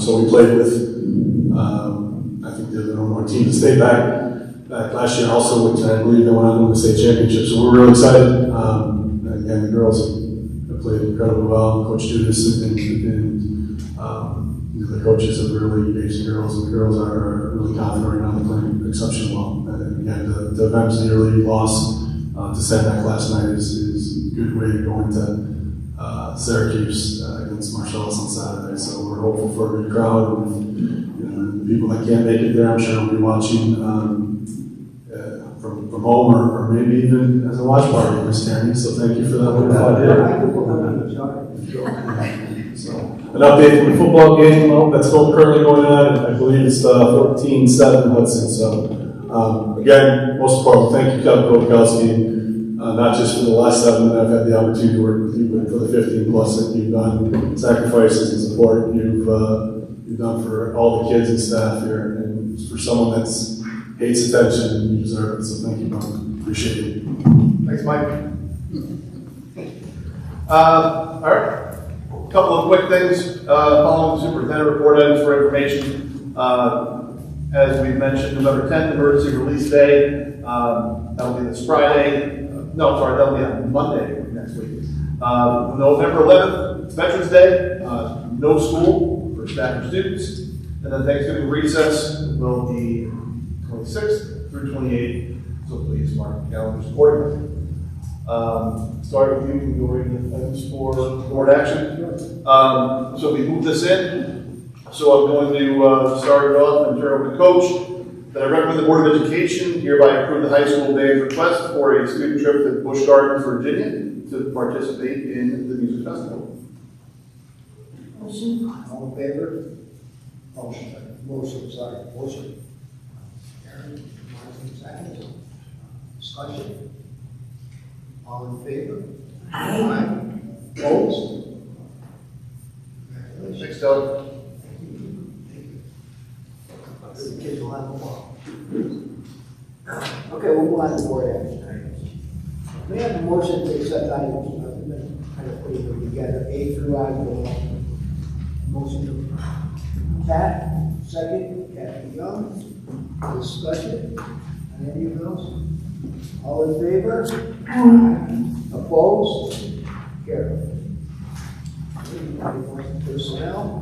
So we played with, I think the number 1 team to stay back last year also, which I believe they went on to win the state championship. So we're really excited. Again, the girls have played incredibly well. Coach Judas and the coaches have really engaged the girls, and the girls are really confident right now. They're playing exceptionally well. And again, to avenge the early loss to Sandback last night is a good way to go into Syracuse against Marcellus on Saturday. So we're hopeful for a good crowd. And the people that can't make it there, I'm sure will be watching from home or maybe even as a watch party, Ms. Tierney. So thank you for that wonderful idea. So, an update from the football game that's still currently going on. I believe it's 14-7 Hudson. So again, most importantly, thank you, Kevin Kodakowski. Not just for the last 7 that I've had the opportunity to work with you, but for the 15 plus that you've done, sacrifices and support you've done for all the kids and staff here, and for someone that hates attention, you deserve it. So thank you, Mom. Appreciate it.
Thanks, Mike. All right. A couple of quick things following the superintendent report items for information. As we mentioned, November 10th, emergency release day. That'll be this Friday. That'll be on Monday next week. November 11th, it's Veterans Day. No school for staff and students. And then Thanksgiving recess will be 26th through 28th, so please mark your calendars accordingly. Start with you, we can go right into items for board action. So we move this in. So I'm going to start it off and turn over to Coach. That I recommend the Board of Education hereby approve the high school band's request for a student trip to Busch Gardens, Virginia to participate in the music festival.
Motion. All in favor? Motion, sorry. Motion. Aaron, Martin, second. Discussion. All in favor? Aye. Opposed? Congratulations.
Thanks, Doug.
The kids will have a ball. Okay, we'll move on to board action items. May I have a motion to accept items, kind of putting them together, A through I. Motion to Pat, second, Kathy Young. Discussion on any of those? All in favor? Opposed? Carried. Personnel.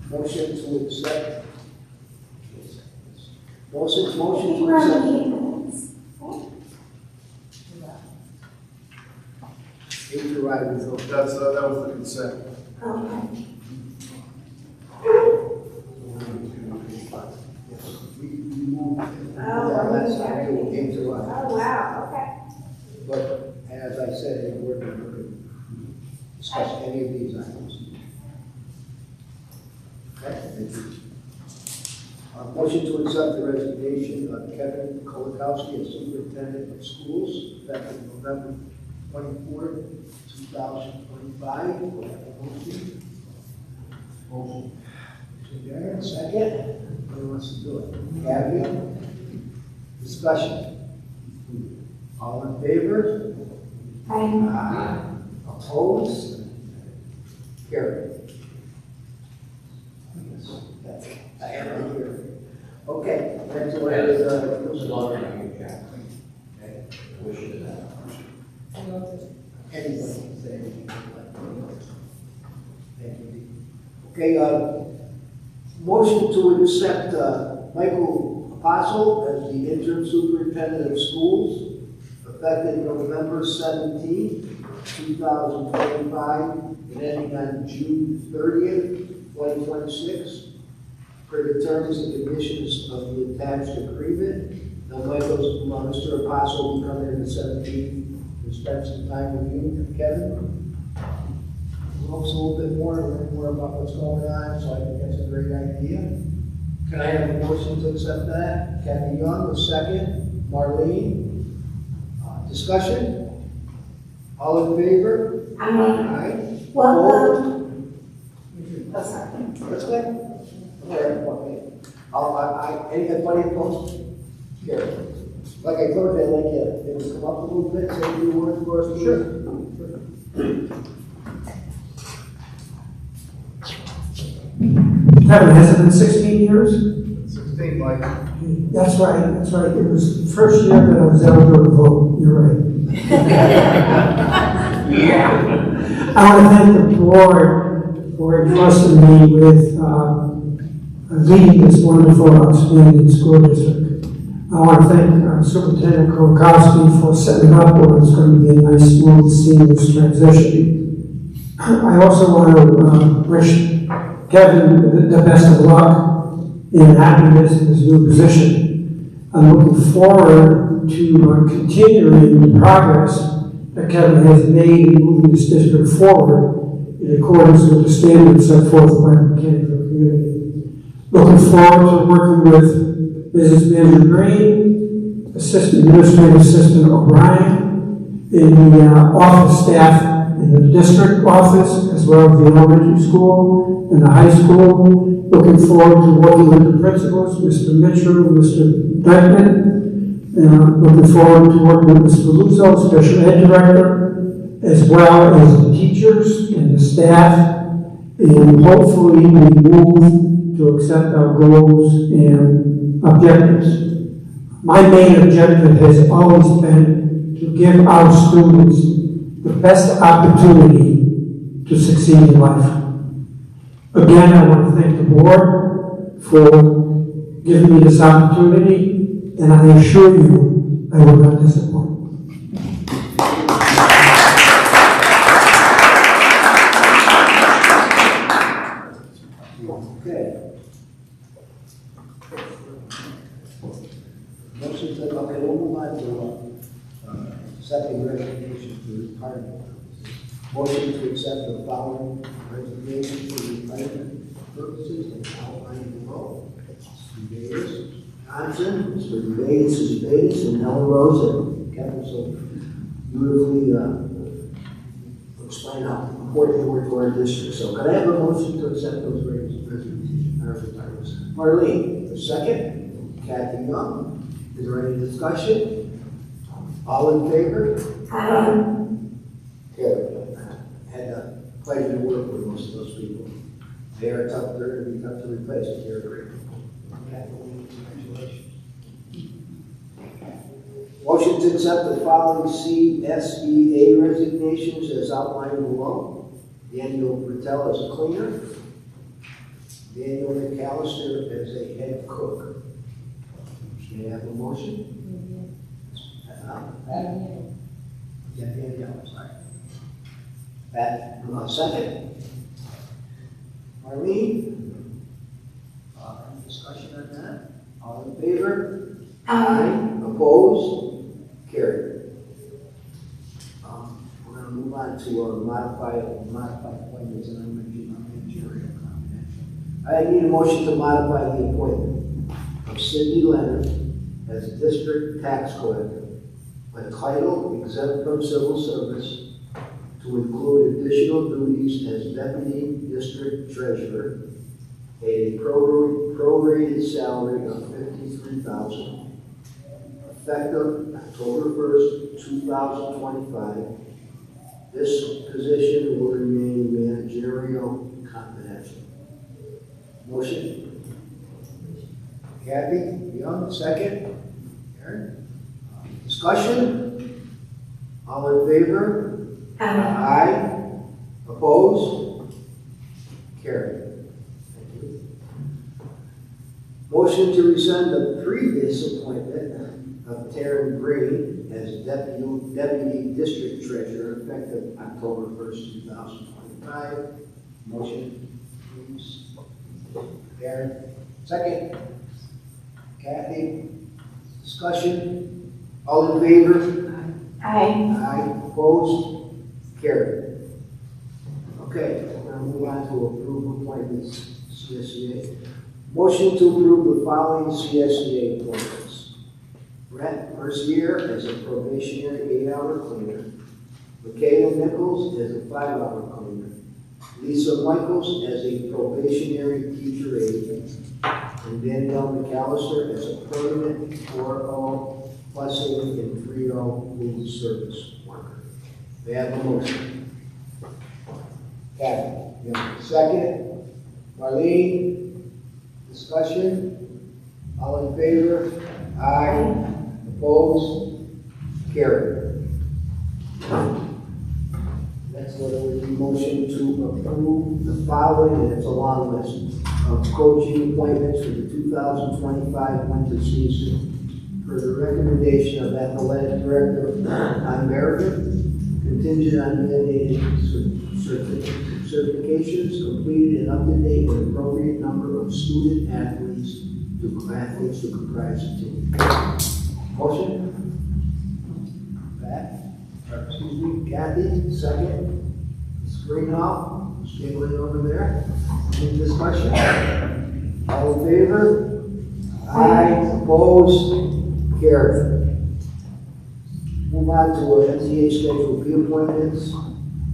Motion to accept. Motion to accept. A through I, we go.
That was the consent.
We moved. Last time we came to I.
Oh, wow, okay.
But as I said, in board member could discuss any of these items. Okay, thank you. Motion to accept the resignation of Kevin Kolakowski as superintendent of schools effective November 24th, 2025. Do I have a motion? Motion. Darren, second. Who wants to do it? Gabby? Discussion. All in favor? Aye. Opposed? Carried. I am right here. Okay, next one is, anybody can say anything. Thank you. Okay, motion to accept Michael Apostle as the interim superintendent of schools, effective November 17, 2025, and ending on June 30th, 2026. Per the terms and conditions of the attached agreement. Now, Mr. Apostle will come in the 17th to spend some time with you, Kevin. We'll also a little bit more, learn more about what's going on, so I think that's a great idea. Can I have a motion to accept that? Kathy Young, the second. Marlene. Discussion? All in favor? Aye.
Welcome.
Oh, sorry. That's good. Okay. Anybody opposed? Here. Like I told you, I'd like you to come up a little bit, say a few words for us. Sure.
Kevin, has it been 16 years?
16, Mike.
That's right. It was the first year that I was eligible to vote. You're right. Yeah. I want to thank the board for entrusting me with leading this wonderful, outstanding school district. I want to thank Superintendent Kolakowski for setting it up where it's going to be a nice, smooth, seamless transition. I also want to wish Kevin the best of luck in happiness in his new position. I'm looking forward to continuing the progress that Kevin has made in moving this district forward in accordance with the standards set forth by the Mechanicville community. Looking forward to working with Business Manager Green, Assistant Administrative Assistant O'Brien, in the office staff in the district office, as well as the elementary school and the high school. Looking forward to working with the principals, Mr. Mitchell, Mr. Beckman. Looking forward to working with Mr. Luzzo, Special Ed Director, as well as the teachers and the staff. And hopefully we move to accept our goals and objectives. My main objective has always been to give our students the best opportunity to succeed in life. Again, I want to thank the board for giving me this opportunity, and I assure you, I will not disappoint.
Okay. Motion to, okay, we'll move on to, accepting resignation for retirement. Motion to accept the following resignation for retirement purposes and outlined below. Mr. Davis, Johnson, Mr. Davis is Davis, and Ellen Rose, and Kevin so beautifully, explain how important they were to our district. So could I have a motion to accept those resignations, or retirements? Marlene, a second. Kathy Young, is there any discussion? All in favor?
Aye.
Good. Had the pleasure to work with most of those people. They are tough, they're going to be tough to replace, but they're great. Kathleen, congratulations. Motion to accept the following CSEA resignations as outlined below. Daniel Patel as a cleaner. Daniel McAllister as a head cook. May I have a motion? Yeah, Danielle, sorry. Pat, second. Marlene? Any discussion on that? All in favor? Aye. Opposed? Carried. We're going to move on to modified appointments, and I'm going to keep my managerial confidential. I need a motion to modify the appointment of Cindy Leonard as district tax collector, a title exempt from civil service, to include additional duties as deputy district treasurer, a prorated salary of $53,000, effective October 1st, 2025. This position will remain managerial confidential. Motion? Kathy Young, second. Aaron? Discussion? All in favor? Aye. Opposed? Carried. Thank you. Motion to rescind the previous appointment of Taryn Grady as deputy district treasurer effective October 1st, 2025. Motion, please. Aaron, second. Kathy, discussion? All in favor?
Aye.
Aye. Opposed? Carried. Okay, we're going to move on to approve appointments, CSEA. Motion to approve the following CSEA appointments. Brett Mercier as a probationary 8-hour cleaner. Michaela Nichols as a 5-hour cleaner. Lisa Michaels as a probationary teacher aide. And Danielle McAllister as a permanent 4-0 busing and 3-0 food service worker. May I have a motion? Kathy, second. Marlene, discussion? All in favor? Aye. Opposed? Carried. Next order would be motion to approve the following, and it's a long list, of coaching appointments for the 2025 winter season per the recommendation of athletic director on merit, contingent on mandated certifications completed and up to date with appropriate number of student athletes to comprise the team. Motion? Pat? Excuse me, Kathy, second. Ms. Greenhoff, giggling over there. Any discussion? All in favor? Aye. Opposed? Carried. Move on to MTA Schedule B appointments.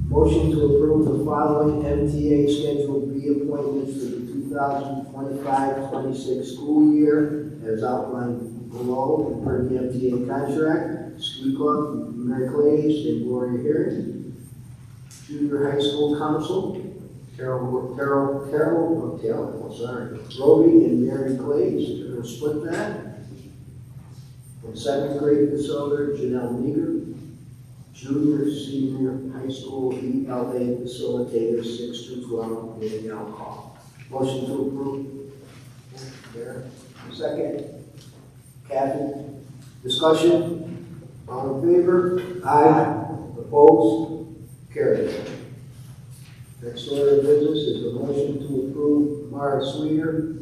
Motion to approve the following MTA Schedule B appointments for the 2025-26 school year as outlined below per the MTA contract. Ski Club, Mary Clays and Gloria Harris. Junior High School Council, Roby and Mary Clays. They're going to split that. And 7th grade facilitator, Janelle Meager. junior, senior, high school ELA facilitators 6 to 12 in alcohol. Motion to approve. There. Second. Kathy. Discussion. All in favor? Aye. Opposed? Carried. Next order of business is a motion to approve Mara Sweeter,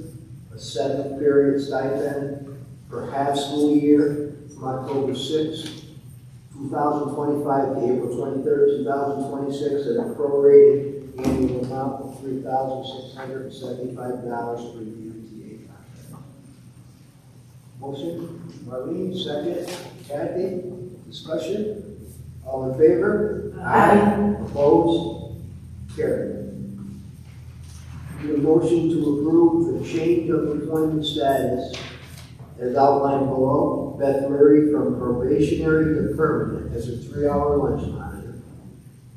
a 7th period stipend for half school year from October 6th, 2025 to April 23rd, 2026 at a prorated annual amount of $3,675 per UTA contract. Motion, Marlene, second. Kathy, discussion? All in favor? Aye. Opposed? Carried. Need a motion to approve the change of employment status as outlined below. Beth Murray from probationary to permanent as a 3-hour lunch monitor.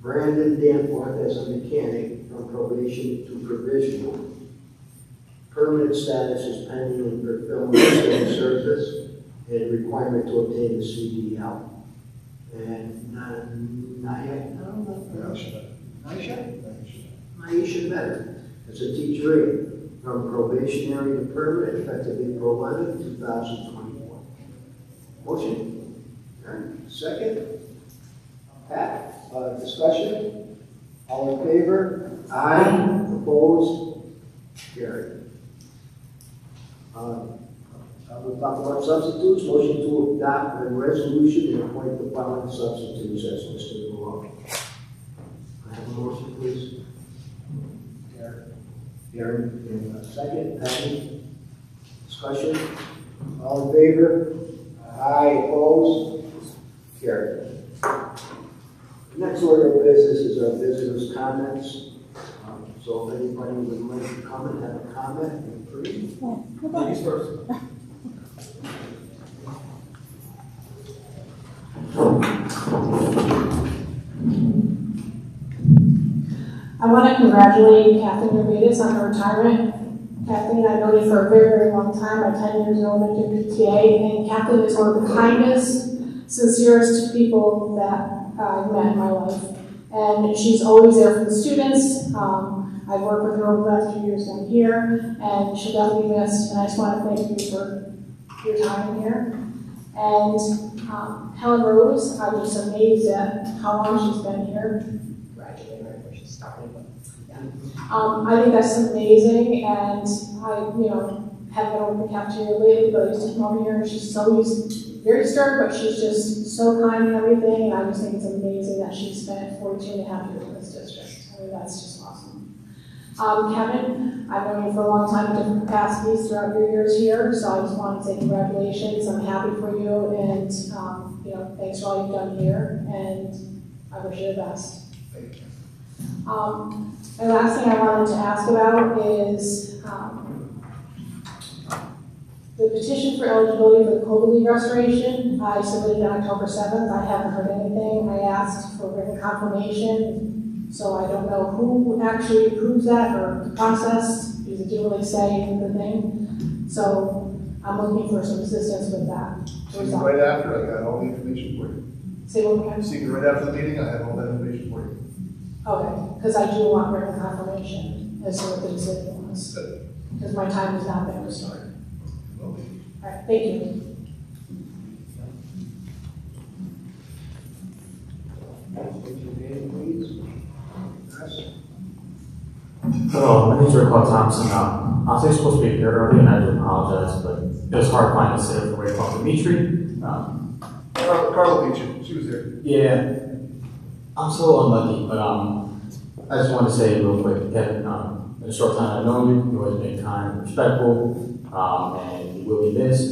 Brandon Danforth as a mechanic from probation to provisional. Permanent status is pending in fulfillment of civil service and requirement to obtain the CDL. And not yet? Naisha Better. It's a teacher aide from probationary to permanent effective April 11, 2024. Motion? Second? Pat, discussion? All in favor? Aye. Opposed? Carried. We'll talk about substitutes. Motion to adopt a resolution and appoint the following substitutes as listed below. I have a motion, please. Aaron, in a second. Patty, discussion. All in favor? Aye. Opposed? Carried. The next order of business is our visitors' comments. So if anybody would like to come and have a comment, please. Ladies first.
I want to congratulate Kathleen Ramirez on her retirement. Kathleen, I've known you for a very, very long time. I'm 10 years old at your PTA, and Kathleen is one of the kindest, sincerest people that I've met in my life. And she's always there for the students. I've worked with her over the last few years down here, and she'll definitely be missed. And I just want to thank you for your time here. And Helen Rose, I'm just amazed at how long she's been here. Graduated right where she started. Yeah. I think that's amazing, and I, haven't been over the cafeteria lately, but I used to come over here, and she's very stern, but she's just so kind and everything, and I just think it's amazing that she spent 42 and a half years in this district. I mean, that's just awesome. Kevin, I've known you for a long time in different capacities throughout your years here, so I just want to say congratulations. I'm happy for you, and thanks for all you've done here, and I wish you the best.
Thank you.
And last thing I wanted to ask about is the petition for eligibility for the COVID leave restoration. I submitted on October 7th. I haven't heard anything. I asked for written confirmation, so I don't know who actually approves that or the process, because it didn't really say in the thing. So I'm looking for some assistance with that.
See you right after, I got all the information for you.
Say what again?
See you right after the meeting, I have all that information for you.
Okay, because I do want written confirmation as to what the decision was, because my time has not been restored. All right, thank you.
Hello, my name is Rick Thompson. I was actually supposed to be here early, and I do apologize, but it was hard finding a sitter for Ray Dimitri.
Carla beat you, she was there.
Yeah, I'm so unlucky, but I just wanted to say real quick, Kevin, in the short time I've known you, you've always been kind and respectful, and you will be missed.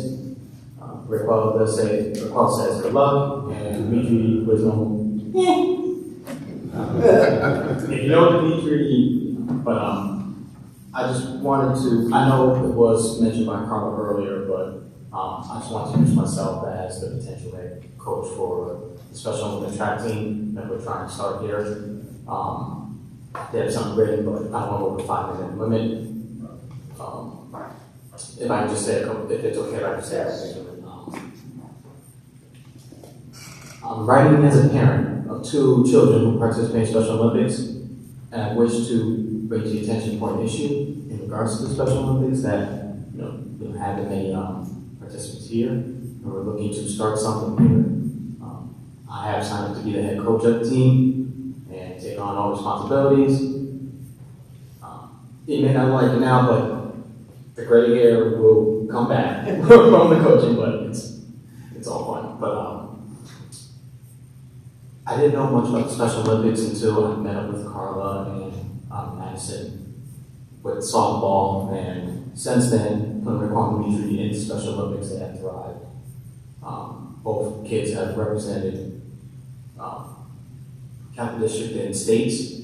Rick does say, Rick says good luck, and Dimitri was known. If you know Dimitri, but I just wanted to, I know it was mentioned by Carla earlier, but I just wanted to introduce myself as the potential head coach for the Special Olympic track team that we're trying to start here. They have something written, but I don't want over 5-minute limit. If I can just say a couple, if it's okay, if I can say a couple things. I'm writing as a parent of 2 children who participate in Special Olympics, and I wish to bring to the attention for an issue in regards to the Special Olympics that, we don't have that many participants here, and we're looking to start something here. I have signed up to be the head coach of the team and take on all responsibilities. You may not like it now, but the gray hair will come back from the coaching, but it's all fun. But I didn't know much about the Special Olympics until I met up with Carla and Madison with softball, and since then, putting Mechanicville in the Special Olympics, they have thrived. Both kids have represented Capital District in states.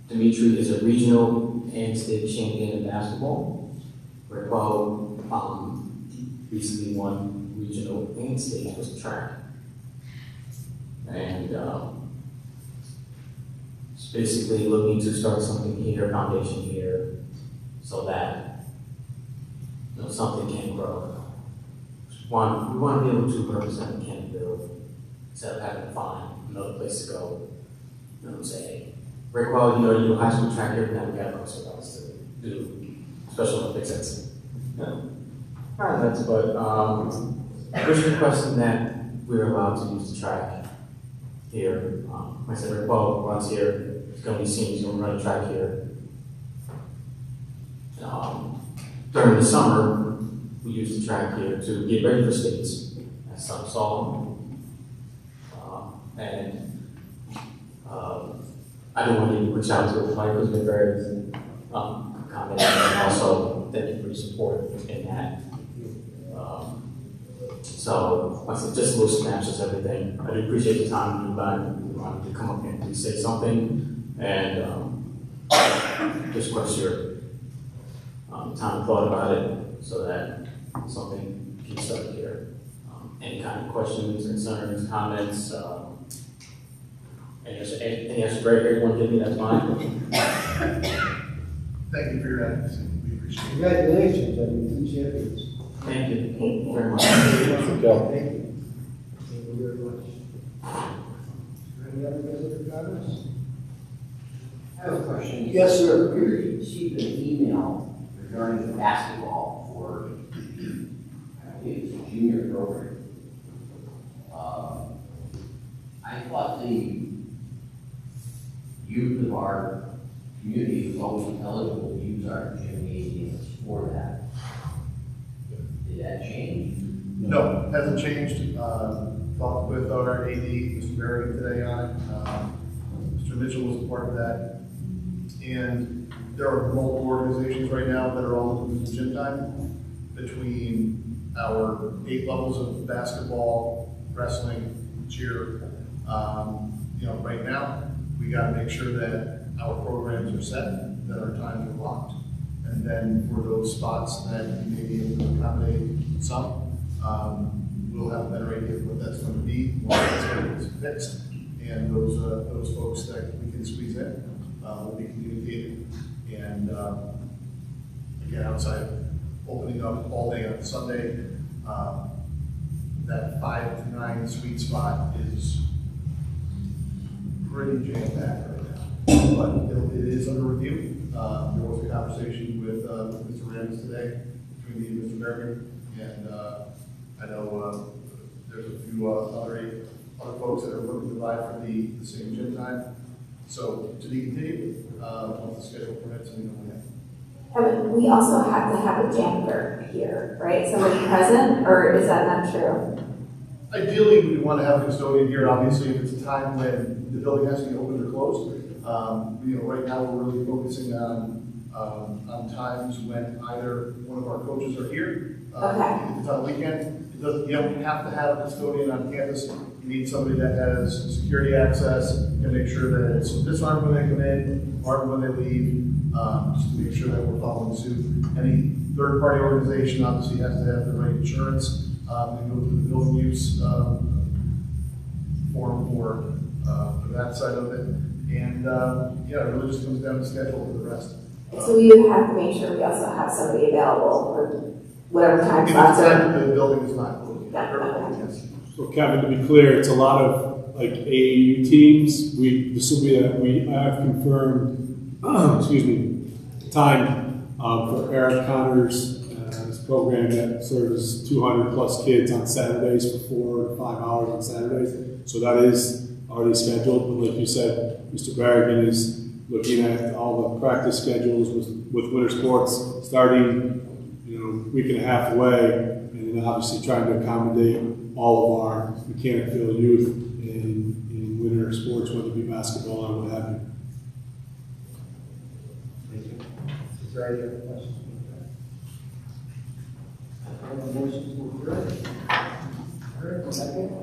Dimitri is a regional and state champion in basketball. Rico recently won regional and state with track. And it's basically looking to start something here, foundation here, so that something can grow. We want to be able to represent Mechanicville instead of having to find another place to go. Say, Rick, well, you do high school track here, now we got most of us to do Special Olympics. That's not events, but we're requesting that we're allowed to use the track here. Like I said, Rick Paul runs here. He's going to be seen. He's going to run a track here. During the summer, we use the track here to get ready for states. That's some song. I don't want to reach out to Mike, who's been very accommodating, and also thank you for your support in that. So, like I said, just a little snapshots of everything. I do appreciate the time you wanted to come up and please say something, and just express your time and thought about it so that something can start here. Any kind of questions, concerns, comments, any extra break you want to give me, that's fine.
Thank you for your advocacy. We appreciate it.
Congratulations on your 2 champions.
Thank you very much.
Good job. Thank you. Thank you very much. Any other visitor comments?
I have a question.
Yes, sir.
We received an email regarding the basketball for, I think it's a junior program. I thought the youth of our community was always eligible to use our gymnasiums for that. Did that change?
No, it hasn't changed. Talked with our AD, Mr. Berrigan, today on it. Mr. Mitchell was a part of that. And there are multiple organizations right now that are all losing gym time between our 8 levels of basketball, wrestling, cheer. Right now, we got to make sure that our programs are set, that our times are locked. And then for those spots that we may be able to accommodate some, we'll have a better idea of what that's going to be once it's fixed. And those folks that we can squeeze in will be communicated. And again, outside of opening up all day on Sunday, that 5 to 9 sweet spot is pretty jam-packed right now. But it is under review. There was a conversation with Mr. Rams today between me and Mr. Berger, and I know there's a few other folks that are looking to vie for the same gym time. So to be continued, once the schedule permits, we know when.
We also have to have a janitor here, right? Somebody present, or is that not true?
Ideally, we want to have a custodian here. Obviously, if it's a time when the building has to be opened or closed, right now we're really focusing on times when either one of our coaches are here.
Okay.
If it's on a weekend, you don't have to have a custodian on campus. You need somebody that has security access and make sure that it's disarmed when they come in, armed when they leave, just to make sure that we're following suit. Any third-party organization obviously has to have the right insurance and go through the building use form for that side of it. And it really just comes down to schedule for the rest.
So we would have to make sure we also have somebody available for whatever time slots are.
The building is not closed.
Yeah, okay.
Yes.
So Kevin, to be clear, it's a lot of like AAU teams. We have confirmed, time for Eric Connor's this program that serves 200 plus kids on Saturdays for 4 to 5 hours on Saturdays. So that is already scheduled. But like you said, Mr. Barrigan is looking at all the practice schedules with winter sports starting, week and a half away, and then obviously trying to accommodate all of our Mechanicville youth in winter sports, whether it be basketball or what have you.
Thank you. Is there any other questions? I have a motion to adjourn. Second.